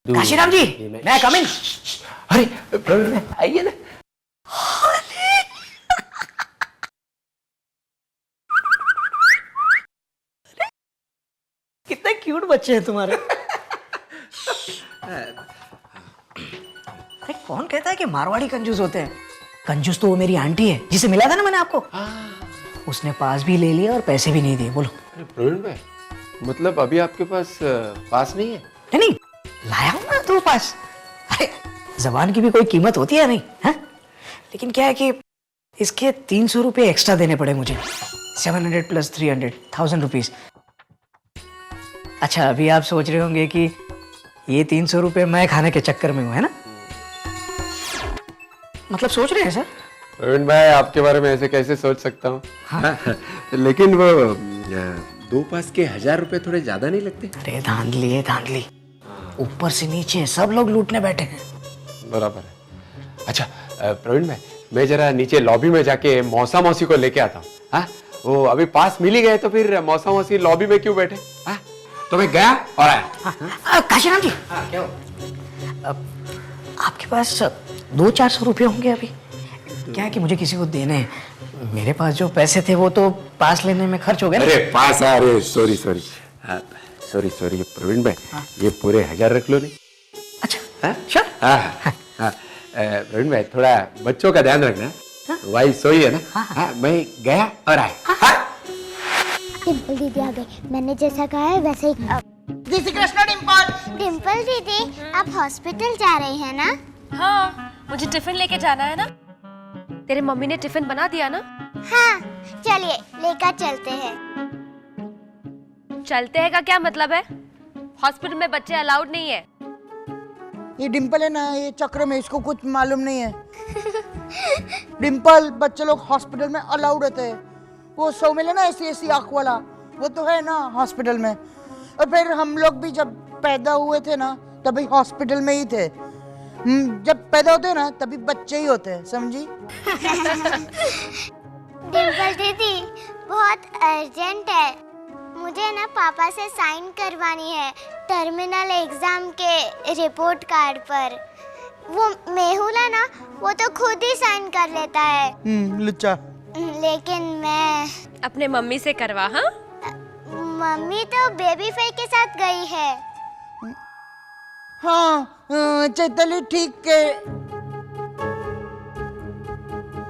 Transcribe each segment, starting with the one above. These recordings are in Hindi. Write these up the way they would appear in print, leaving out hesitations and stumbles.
काशीराम जी, मैं कम इन। अरे प्रवीण भाई आइए ना। कितने क्यूट बच्चे हैं तुम्हारे। अरे कौन कहता है कि मारवाड़ी कंजूस होते हैं? कंजूस तो वो मेरी आंटी है जिसे मिला था ना मैंने आपको। उसने पास भी ले लिया और पैसे भी नहीं दिए। बोलो। अरे प्रवीण भाई, मतलब अभी आपके पास पास नहीं है? नहीं, लाया हूं ना तो पास। अरे जबान की भी कोई कीमत होती है नहीं है? लेकिन क्या है कि इसके 300 रुपये एक्स्ट्रा देने पड़े मुझे। 700 प्लस 300, 1000 रुपीज। अच्छा, अभी आप सोच रहे होंगे कि ये 300 रुपये मैं खाने के चक्कर में हूं, है ना? मतलब सोच रहे हैं सर? प्रवीण भाई, आपके बारे में ऐसे कैसे सोच सकता हूँ? हाँ। लेकिन वो दो पास के 1000 रुपए थोड़े ज्यादा नहीं लगते? अरे धांधली है धांधली, ऊपर से नीचे सब लोग लूटने बैठे हैं। बराबर है। अच्छा प्रवीण भाई, मैं जरा नीचे लॉबी में जाके मौसा मौसी को लेके आता हूँ। हाँ, वो अभी पास मिल ही गए तो फिर मौसा मौसी लॉबी में क्यों बैठे? हाँ, तो मैं गया और आया। काशीराम जी, क्या हो? आपके पास 200-400 रुपये होंगे अभी? क्या है कि मुझे किसी को देने हैं। मेरे पास जो पैसे थे वो तो पास लेने में खर्च हो गए। अरे पास, अरे sorry sorry sorry sorry Praveen भाई, ये पूरे 1000 रख लो नहीं। अच्छा, श्योर। हाँ, प्रवीण भाई थोड़ा बच्चों का ध्यान रखना। वही सोई है ना। हाँ, मैं गया और आया। डिम्पल दीदी आ गई। मैंने जैसा कहा है वैसे ही। जय श्री कृष्ण डिम्पल। डिम्पल दीदी, आप हॉस्पिटल जा रही हैं ना? हाँ, मुझे टिफिन लेके जाना है ना। तेरे मम्मी ने टिफिन बना दिया ना? हाँ, चलिए लेकर चलते हैं। चलते हैं का क्या मतलब है? हॉस्पिटल में बच्चे अलाउड नहीं है। ये डिम्पल है ना, ये चक्र में इसको कुछ मालूम नहीं है। डिम्पल, बच्चे लोग हॉस्पिटल में अलाउड रहते हैं। वो सो मिले ना ऐसी आँख वाला, वो तो है ना हॉस्पिटल में। और फिर हम लोग भी जब पैदा हुए थे ना तभी हॉस्पिटल में ही थे। जब पैदा होते हैं ना तभी बच्चे ही होते हैं, समझी? डिम्पल दीदी, बहुत अर्जेंट है। मुझे ना पापा से साइन करवानी है टर्मिनल एग्जाम के रिपोर्ट कार्ड पर। वो मेहुल है ना, वो तो खुद ही साइन कर लेता है। लुच्चा। लेकिन मैं अपने मम्मी से करवा। हाँ, मम्मी तो बेबी फेस के साथ गई है। हाँ, चैतली ठीक है।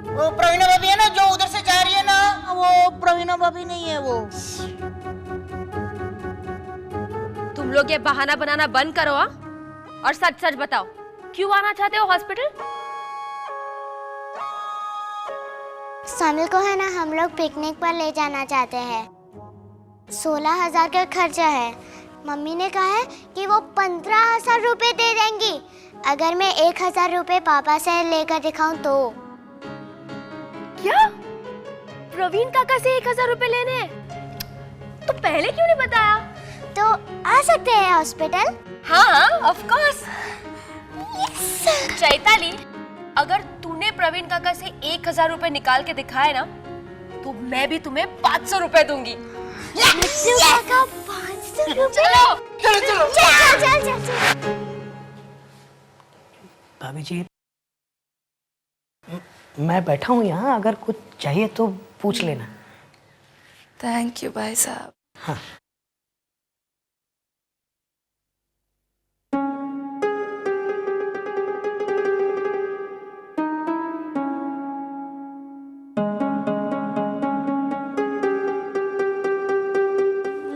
वो प्रवीणा भाभी है ना जो उधर से जा रही है ना, वो प्रवीणा भाभी नहीं है वो। तुम लोग ये बहाना बनाना बंद करो। हाँ, और सच सच बताओ, क्यों आना चाहते हो हॉस्पिटल? सामिल को है ना हम लोग पिकनिक पर ले जाना चाहते हैं। 16,000 का खर्चा है। मम्मी ने कहा है कि वो 15,000 रुपए दे देंगी अगर मैं 1,000 रुपए पापा से लेकर दिखाऊं तो। क्या? प्रवीण काका से 1,000 रुपए लेने हैं? तो पहले क्यों नहीं बताया? तो आ सकते हैं हॉस्पिटल? हाँ, ऑफ कोर्स। चैताली, अगर तूने प्रवीण काका से 1,000 रुपए निकाल के दिखाए ना, तो मैं भी तुम्हें 500 रुपए दूंगी। काका 500 रुपए? चलो चलो चलो। चल। भाभी जी, मैं बैठा हूँ यहाँ, अगर कुछ चाहिए तो पूछ लेना। थैंक यू भाई साहब। हाँ।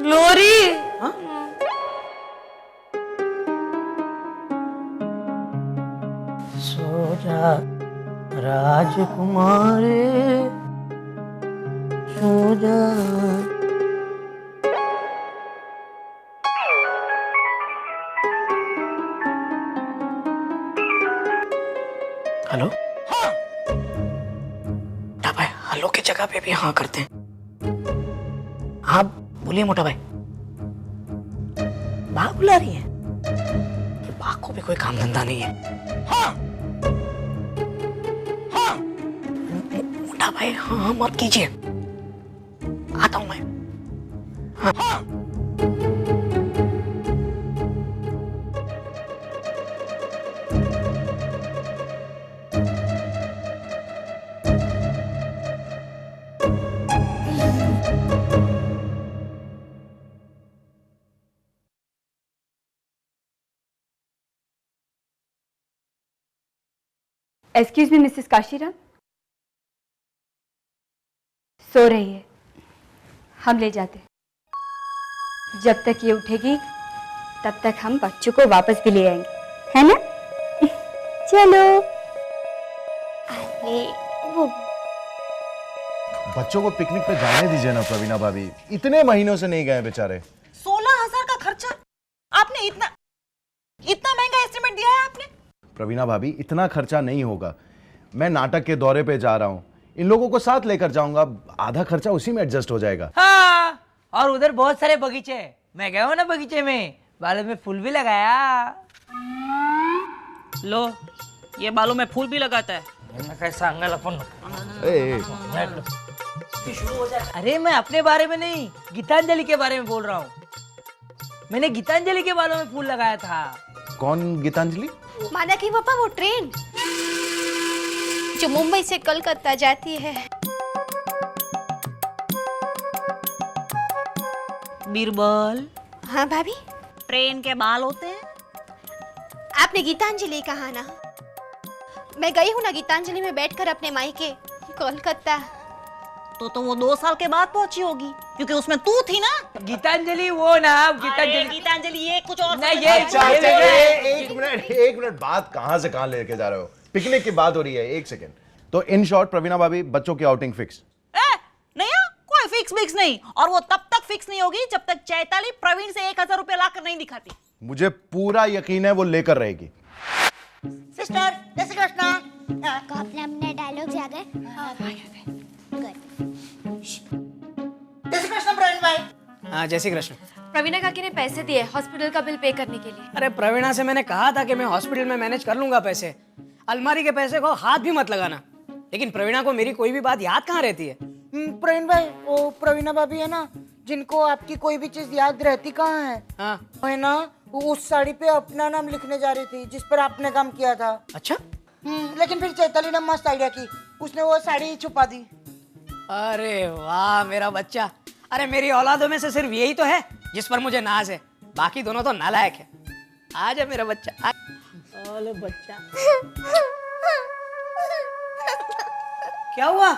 लोरी। हाँ? सो जा राजकुमारी, सो जा। हेलो? हाँ। मोटा भाई, हेलो की जगह पे भी हाँ करते हैं। हाँ बोलिए मोटा भाई। बाघ बुला रही है? ये बाघ को भी कोई काम धंधा नहीं है। हाँ। हाँ। मोटा भाई, हाँ मत कीजिए, आता हूं मैं। हाँ। एक्सक्यूज मी मिसेस काशीराम, सो रही है, हम ले जाते हैं। जब तक ये उठेगी तब तक हम बच्चों को वापस भी ले आएंगे, है ना? चलो। अरे वो बच्चों को पिकनिक पे जाने दीजिए ना प्रवीणा भाभी, इतने महीनों से नहीं गए बेचारे। 16,000 का खर्चा आपने इतना इतना महंगा एस्टिमेट दिया है आपने? प्रवीणा भाभी इतना खर्चा नहीं होगा, मैं नाटक के दौरे पे जा रहा हूँ, इन लोगों को साथ लेकर जाऊंगा, आधा खर्चा उसी में एडजस्ट हो जाएगा। हाँ, और उधर बहुत सारे बगीचे हैं, मैं गया हूँ ना बगीचे में, बालों में फूल भी लगाया। लो, ये बालों में फूल भी लगाता है। कैसा अंगल अपन। अरे मैं अपने बारे में नहीं, गीतांजलि के बारे में बोल रहा हूँ। मैंने गीतांजलि के बालों में फूल लगाया था। कौन गीतांजलि? माना कि पापा वो ट्रेन जो मुंबई से कोलकाता जाती है। बीरबल, हाँ भाभी, ट्रेन के बाल होते हैं। आपने गीतांजलि कहा ना, मैं गई हूँ ना गीतांजलि में बैठकर अपने मायके कोलकाता। तो वो 2 साल के बाद पहुंची होगी, क्योंकि उसमें तू थी ना। गीतांजलि वो ना, गीतांजलि। गीतांजलि ये कुछ और नहीं, एक मिनट, बात कहां से कहां लेके जा रहे हो? पिकनिक की बात हो रही है, एक सेकेंड। तो इन शॉर्ट प्रवीणा भाभी, बच्चों की आउटिंग फिक्स? नहीं, कोई फिक्स नहीं, और वो तब तक फिक्स नहीं होगी जब तक चैताली प्रवीण से 1,000 रुपए लाकर नहीं दिखाती। मुझे पूरा यकीन है वो लेकर रहेगी। सिस्टर जय श्री कृष्णा। को अपने डायलॉग्स याद है? जय श्री कृष्णा प्रवीण भाई। हाँ जय श्री कृष्ण। प्रवीणा काकी ने पैसे दिए हॉस्पिटल का बिल पे करने के लिए। अरे प्रवीणा से मैंने कहा था कि मैं हॉस्पिटल में मैनेज कर लूंगा पैसे, अलमारी के पैसे को हाथ भी मत लगाना, लेकिन प्रवीणा को मेरी कोई भी बात याद कहाँ रहती है। प्रवीण भाई, वो प्रवीणा भाभी है ना, जिनको आपकी कोई भी चीज याद रहती कहाँ है? हाँ वो है ना, वो उस साड़ी पे अपना नाम लिखने जा रही थी जिस पर आपने काम किया था। अच्छा। लेकिन फिर चैताली ने मस्त आइडिया की, उसने वो साड़ी छुपा दी। अरे वाह मेरा बच्चा, अरे मेरी औलादों में से सिर्फ यही तो है जिस पर मुझे नाज है, बाकी दोनों तो नालायक है। आ जा मेरा बच्चा, ओले बच्चा। क्या हुआ?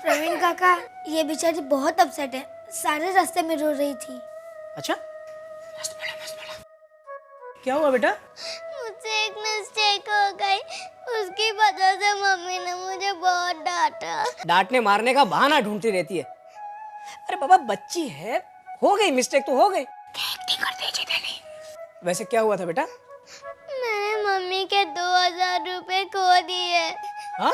प्रवीण काका, ये बेचारी बहुत अपसेट है, सारे रास्ते में रो रही थी। अच्छा, क्या हुआ बेटा? मुझसे एक मिस्टेक हो गई, उसकी वजह से मम्मी ने मुझे बहुत डांटा। डांटने मारने का बहाना ढूंढती रहती है। अरे बाबा बच्ची है, हो गई मिस्टेक तो हो गई। वैसे क्या हुआ था बेटा? मैंने मम्मी के 2,000 रुपए खो दिए। हाँ?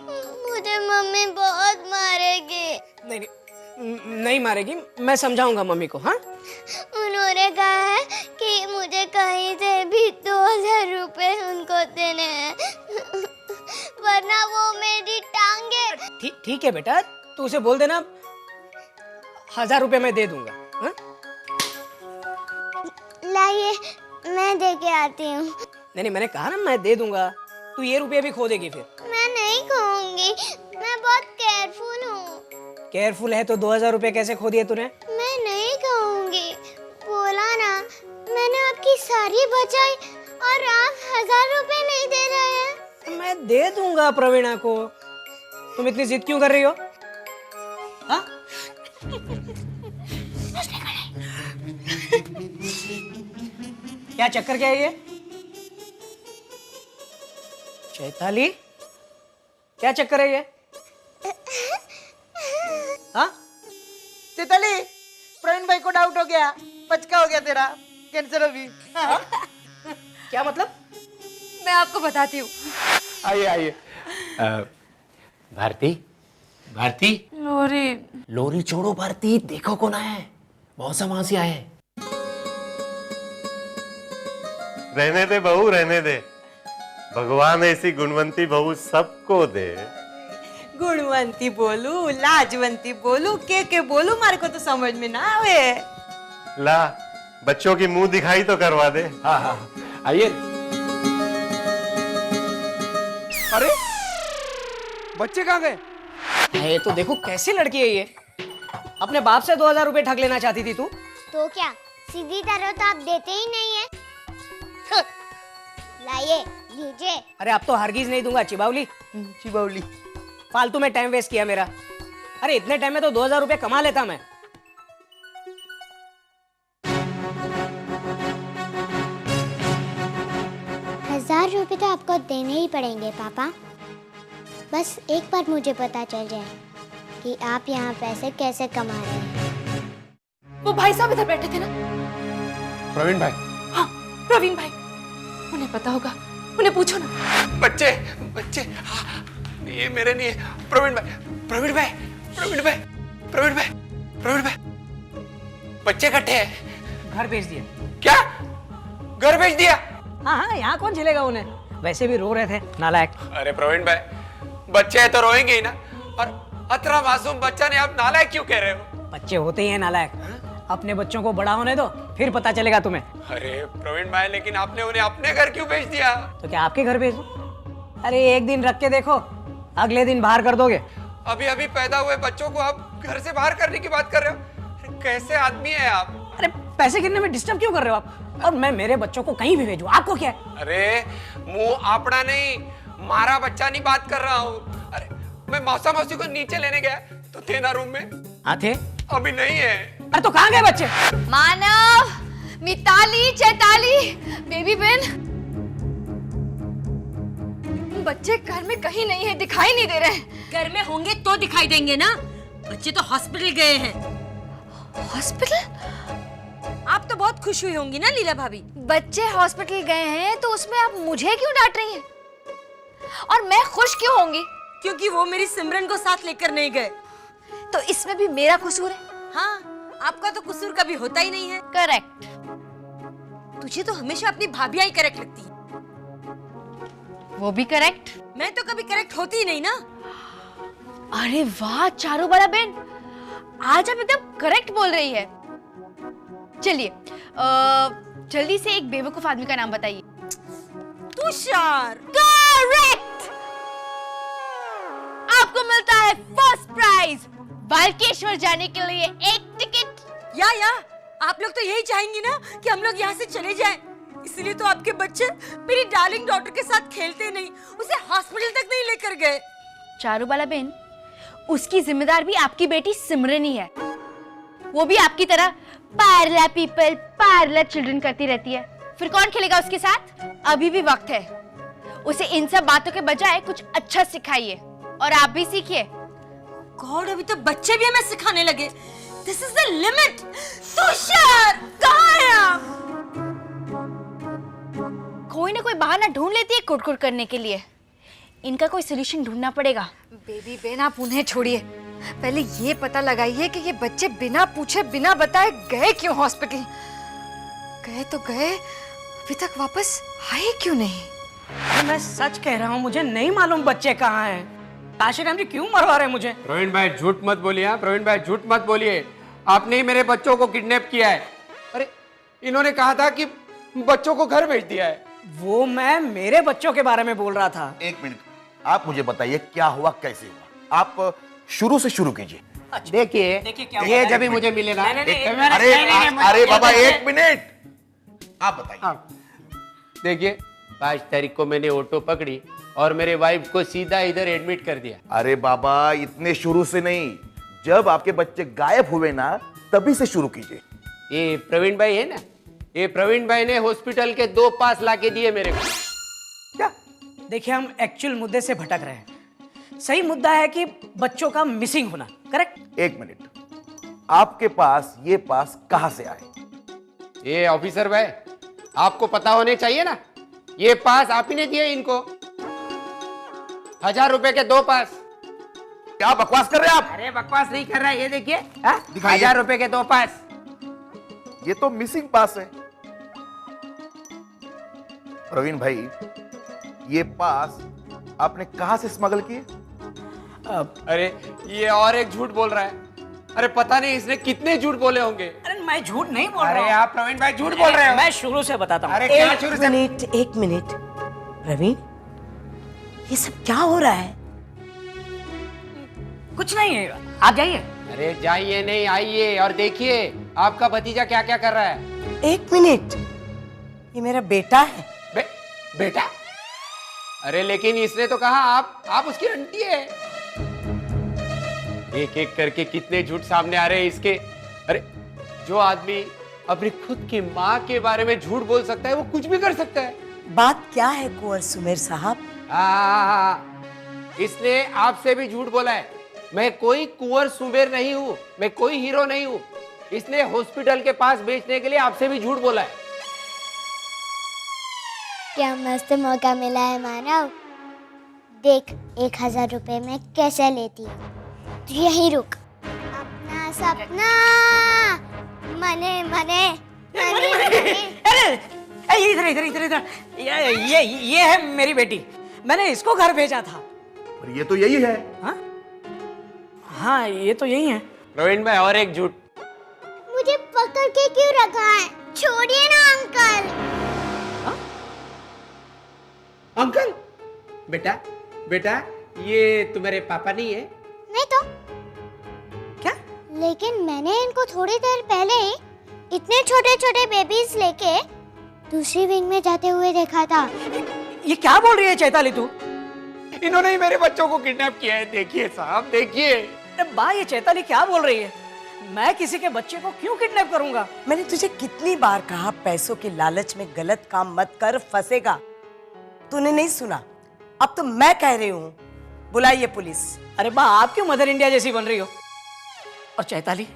मुझे मम्मी बहुत मारेगी। नहीं नहीं मारेगी, मैं समझाऊंगा मम्मी को। हाँ, उन्होंने कहा है कि मुझे कहीं से भी 2,000 रुपए उनको देने हैं, वरना वो मेरी टांगे। ठीक है बेटा, तू उसे बोल देना 1,000 रुपए मैं दे दूंगा। हाँ? लाइए, मैं दे के आती हूँ। नहीं, मैंने कहा ना मैं दे दूंगा, तू ये रुपये भी खो देगी फिर। मैं नहीं कहूँगी, मैं बहुत केयरफुल हूँ। केयरफुल है तो 2,000 रुपए कैसे खो दिए तूने? मैं नहीं कहूँगी, बोला ना, मैंने आपकी सारी बचाई और आप 1,000 रुपए नहीं दे रहे हैं। मैं दे दूंगा प्रवीणा को, तुम इतनी जिद क्यों कर रही हो? हाँ? क्या चक्कर क्या है ये? चैताली, क्या चक्कर है ये? हाँ? चैताली, प्रवीण भाई को डाउट हो गया, पचका हो गया तेरा, कैंसर अभी। हाँ? क्या मतलब? मैं आपको बताती हूँ। आइए आइए। भारती, भारती। लोरी। लोरी छोड़ो भारती, देखो कौन आया है। मौसा मासी आए हैं। रहने दे बहू, रहने दे। भगवान ऐसी गुणवंती बहू सबको दे। गुणवंती बोलू, लाजवंती बोलू, के बोलू, मारे को तो समझ में ना आवे। ला, बच्चों की मुंह दिखाई तो करवा दे। हाँ हाँ, आइए। अरे बच्चे कहाँ गए? ये तो देखो कैसी लड़की है ये, अपने बाप से 2,000 रुपए ठग लेना चाहती थी तू। तो क्या, सीधी तरह तो आप देते ही नहीं है। लाइए, लीजिए। अरे अब तो हरगिज नहीं दूंगा चिबावली। चिबावली। फालतू में टाइम वेस्ट किया मेरा। अरे इतने टाइम में तो 2000 रुपए कमा लेता मैं। ₹1000 तो आपको देने ही पड़ेंगे पापा। बस एक बार मुझे पता चल जाए कि आप यहाँ पैसे कैसे कमा रहे हैं। वो भाई साहब इधर बैठे थे ना? प्रवीण भाई। हाँ, प्रवीण भाई। उन्हें पता होगा, उन्हें पूछो ना। बच्चे बच्चे हाँ, ये मेरे नहीं है। प्रवीण भाई प्रवीण भाई प्रवीण भाई प्रवीण भाई प्रवीण भाई बच्चे इकट्ठे हैं। घर भेज दिया। क्या? घर भेज दिया? हाँ हाँ, यहाँ कौन झेलेगा उन्हें? वैसे भी रो रहे थे नालायक। अरे प्रवीण भाई बच्चे तो रोएंगे ही ना, और अतरा मासूम बच्चा ने आप नालायक क्यों कह रहे हो? बच्चे होते ही हैं नालायक। अपने बच्चों को बड़ा होने दो, फिर पता चलेगा तुम्हें। अरे प्रवीण भाई, लेकिन आपने उन्हें अपने घर क्यों भेज दिया? तो क्या आपके घर भेज दूं? अरे एक दिन रख के देखो, अगले दिन बाहर कर दोगे। अभी अभी पैदा हुए बच्चों को आप घर से बाहर करने की बात कर रहे हो? अरे कैसे आदमी है आप? अरे पैसे गिनने में डिस्टर्ब क्यों कर रहे हो आप? और मैं मेरे बच्चों को कहीं भी भेजूं, आपको क्या है? अरे मुंह आपड़ा नहीं, मारा बच्चा नहीं बात कर रहा हूँ। अरे मैं मौसा मौसी को नीचे लेने गया तो थे ना रूम में? थे? अभी नहीं है। अरे तो कहाँ गए बच्चे? मानव, मिताली, चैताली, बेबी बेन, बच्चे घर में कहीं नहीं है, दिखाई नहीं दे रहे। घर में होंगे तो दिखाई देंगे ना। बच्चे तो हॉस्पिटल गए हैं। हॉस्पिटल? आप तो बहुत खुश हुई होंगी ना लीला भाभी। बच्चे हॉस्पिटल गए हैं तो उसमें आप मुझे क्यों डांट रही हैं? और मैं खुश क्यों होंगी? क्योंकि वो मेरी सिमरन को साथ लेकर नहीं गए। तो इसमें भी मेरा कसूर है? हाँ, आपका तो कसूर कभी होता ही नहीं है। करेक्ट। तुझे तो हमेशा अपनी भाभियां ही करेक्ट लगती है। वो भी करेक्ट? मैं तो कभी करेक्ट होती ही नहीं ना। अरे वाह चारों बड़ा बहन, आज आप एकदम करेक्ट बोल रही है। चलिए जल्दी से एक बेवकूफ आदमी का नाम बताइए। तुषार। करेक्ट। आपको मिलता है फर्स्ट प्राइज, बालकेश्वर जाने के लिए एक टिकट। या आप लोग तो यही चाहेंगी ना कि हम लोग यहाँ से चले जाएं। इसलिए तो आपके बच्चे मेरी डार्लिंग डॉटर के साथ खेलते नहीं, उसे हॉस्पिटल तक नहीं लेकर गए। चारूबाला बहन, उसकी जिम्मेदार भी आपकी बेटी सिमरन ही है। वो भी आपकी तरह पार्ला पीपल पार्ला चिल्ड्रन करती रहती है। फिर कौन खेलेगा उसके साथ? अभी भी वक्त है। उसे इन सब बातों के बजाय कुछ अच्छा सिखाइए, और आप भी सीखिए। गॉड, अभी तो बच्चे भी हमें सिखाने लगे। This is the limit. Tushar, कहाँ है आप? कोई ना कोई बहाना ढूंढ लेती है कुटकुट करने के लिए। इनका कोई सोल्यूशन ढूंढना पड़ेगा। बेबी बेन, आप उन्हें छोड़िए, पहले ये पता लगाइए कि ये बच्चे बिना पूछे बिना बताए गए क्यों हॉस्पिटल। गए तो गए, अभी तक वापस आए क्यों नहीं? मैं सच कह रहा हूँ, मुझे नहीं मालूम बच्चे कहाँ हैं। काशीराम जी क्यों मरवा रहे हैं मुझे? प्रवीण भाई झूठ मत बोलिए। हाँ प्रवीण भाई झूठ मत बोलिए, आपने ही मेरे बच्चों को किडनैप किया है। अरे इन्होंने कहा था कि बच्चों को घर भेज दिया है। वो मैं मेरे बच्चों के बारे में बोल रहा था। एक मिनट, आप मुझे बताइए क्या हुआ, कैसे हुआ? आप शुरू से शुरू कीजिए। देखिए ये जब भी मुझे मिले ना। अरे बाबा एक मिनट, आप बताइए। देखिए 5 तारीख को मैंने ऑटो पकड़ी और मेरे वाइफ को सीधा इधर एडमिट कर दिया। अरे बाबा इतने शुरू से नहीं, जब आपके बच्चे गायब हुए ना तभी से शुरू कीजिए। ये प्रवीण भाई है ना, ये प्रवीण भाई ने हॉस्पिटल के 2 पास लाके दिए मेरे को। क्या? देखिए हम एक्चुअल मुद्दे से भटक रहे हैं। सही मुद्दा है कि बच्चों का मिसिंग होना, करेक्ट? एक मिनट, आपके पास ये पास कहां से आए? ये ऑफिसर भाई, आपको पता होने चाहिए ना, ये पास आप ही ने दिए इनको। 1000 रुपए के 2 पास। क्या बकवास कर रहे हैं आप? अरे बकवास नहीं कर रहा है, ये देखिए 1000 रुपए के 2 पास। ये तो मिसिंग पास है। प्रवीण भाई, ये पास आपने कहां से स्मगल किए? अरे ये और एक झूठ बोल रहा है। अरे पता नहीं इसने कितने झूठ बोले होंगे। अरे मैं झूठ नहीं बोल रहा हूँ। अरे आप प्रवीण भाई झूठ बोल रहे हो। मैं शुरू से बताता हूँ। अरे क्या शुरू से? एक मिनट प्रवीण, ये सब क्या हो रहा है? कुछ नहीं है, आप जाइए। अरे जाइए नहीं, आइए और देखिए आपका भतीजा क्या क्या कर रहा है। एक मिनट, ये मेरा बेटा है। बेटा, अरे लेकिन इसने तो कहा आप उसकी आंटी है। एक एक करके कितने झूठ सामने आ रहे हैं इसके। अरे जो आदमी अपनी खुद की माँ के बारे में झूठ बोल सकता है वो कुछ भी कर सकता है। बात क्या है कुंवर सुमेर साहब? इसने आपसे भी झूठ बोला है। मैं कोई कुंवर सुमेर नहीं हूँ, मैं कोई हीरो नहीं हूँ। इसने हॉस्पिटल के पास बेचने के लिए आपसे भी झूठ बोला है। क्या मस्त मौका मिला है मानव। देख 1000 रुपए में कैसे लेती हूँ। तू यहीं रुक। अपना सपना मने मने मने मने। अरे इधर इधर इधर इधर, ये है मेरी बेटी। मैंने इसको घर भेजा था। और ये तो यही है। हाँ ये तो यही है। प्रवीण भाई और एक झूठ। मुझे पकड़ के क्यों रखा है? छोड़िए ना अंकल। अंकल? बेटा ये तुम्हारे पापा नहीं है? नहीं तो क्या? लेकिन मैंने इनको थोड़ी देर पहले ही इतने छोटे छोटे बेबीज लेके दूसरी विंग में जाते हुए देखा था। ये क्या बोल रही है चैताली तू? इन्होंने ही मेरे बच्चों को किडनैप किया है। देखिए साहब, देखिए। अरे बा, ये चैताली क्या बोल रही है? मैं किसी के बच्चे को क्यों किडनैप करूंगा? मैंने तुझे कितनी बार कहा पैसों के लालच में गलत काम मत कर, फंसेगा। तूने नहीं सुना। अब तो मैं कह रही हूँ, बुलाइए पुलिस। अरे बा, आप क्यों मदर इंडिया जैसी बन रही हो? और चैताली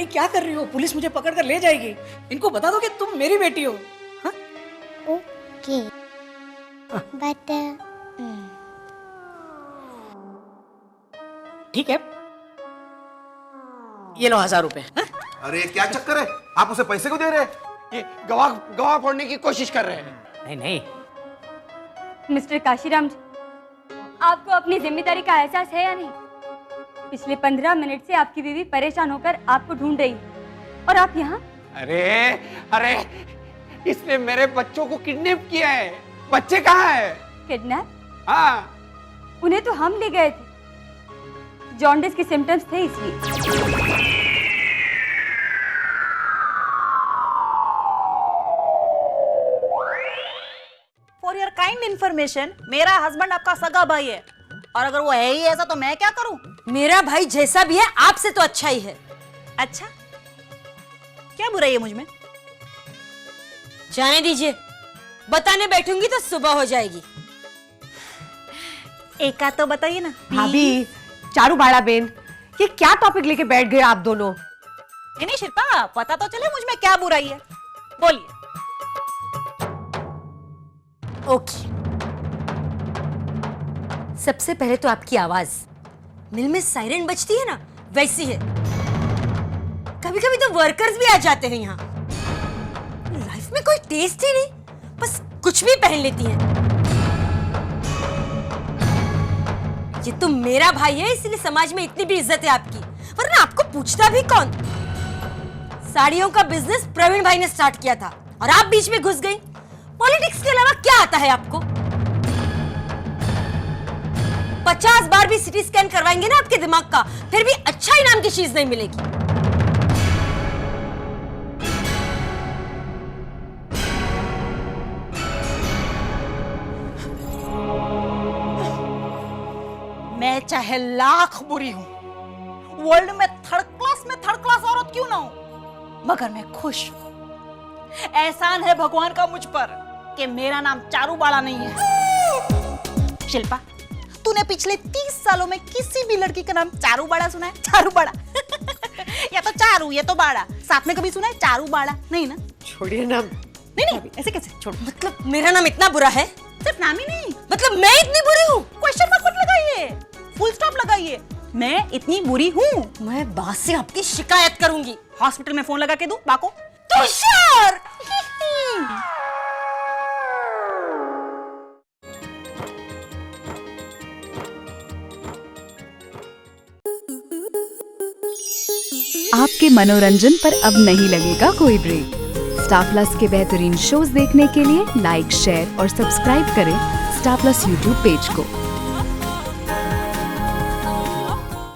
क्या कर रही हो? पुलिस मुझे पकड़ कर ले जाएगी। इनको बता दो कि तुम मेरी बेटी हो। हाँ? ओके बट ठीक है, ये लो 1000 रुपए। अरे क्या चक्कर है? आप उसे पैसे क्यों दे रहे हैं? ये गवाह फोड़ने की कोशिश कर रहे हैं। नहीं मिस्टर काशीराम जी, आपको अपनी जिम्मेदारी का एहसास है या नहीं? पिछले 15 मिनट से आपकी बीवी परेशान होकर आपको ढूंढ रही है और आप यहाँ। अरे इसने मेरे बच्चों को किडनैप किया है। बच्चे कहाँ है? किडनैप? हाँ। उन्हें तो हम ले गए थे, जॉन्डिस के सिम्टम्स थे इसलिए। फॉर योर काइंड इन्फॉर्मेशन, मेरा हस्बैंड आपका सगा भाई है, और अगर वो है ही ऐसा तो मैं क्या करूं? मेरा भाई जैसा भी है आपसे तो अच्छा ही है। अच्छा, क्या बुराई है मुझ में? जाने दीजिए, बताने बैठूंगी तो सुबह हो जाएगी। एक तो बताइए ना। भाभी, चारू बाड़ा बेन, ये क्या टॉपिक लेके बैठ गए आप दोनों? नहीं शिल्पा, पता तो चले मुझ में क्या बुराई है। बोलिए। ओके, सबसे पहले तो आपकी आवाज मिल में सायरन बजती है ना, वैसी है। कभी कभी तो वर्कर्स भी आ जाते हैं यहाँ। लाइफ में कोई टेस्ट ही नहीं, बस कुछ भी पहन लेती हैं। ये तो मेरा भाई है, इसलिए समाज में इतनी भी इज्जत है आपकी, वरना आपको पूछता भी कौन? साड़ियों का बिजनेस प्रवीण भाई ने स्टार्ट किया था और आप बीच में घुस गई। पॉलिटिक्स के अलावा क्या आता है आपको? 50 बार भी सिटी स्कैन करवाएंगे ना आपके दिमाग का, फिर भी अच्छा इनाम की चीज नहीं मिलेगी। मैं चाहे लाख बुरी हूं, वर्ल्ड में थर्ड क्लास औरत क्यों ना हूं, मगर मैं खुश हूं। एहसान है भगवान का मुझ पर कि मेरा नाम चारू बाड़ा नहीं है। शिल्पा, तूने पिछले 30 सालों में किसी भी लड़की का नाम चारू बाड़ा सुना है? चारू बाड़ा या तो चारू या तो बाड़ा, साथ में कभी सुना है चारू बाड़ा? नहीं ना। छोड़िए नाम। नहीं ऐसे कैसे छोड़? मतलब मेरा नाम इतना बुरा है? सिर्फ नाम ही नहीं, मतलब मैं इतनी बुरी हूँ? क्वेश्चन मार्क मत लगाइए, फुल स्टॉप लगाइए। मैं इतनी बुरी हूँ। मैं बात से आपकी शिकायत करूंगी। हॉस्पिटल में फोन लगा के दूं बाको? तुषार! आपके मनोरंजन पर अब नहीं लगेगा कोई ब्रेक। स्टार प्लस के बेहतरीन शोज देखने के लिए लाइक, शेयर और सब्सक्राइब करें स्टार प्लस यूट्यूब पेज को।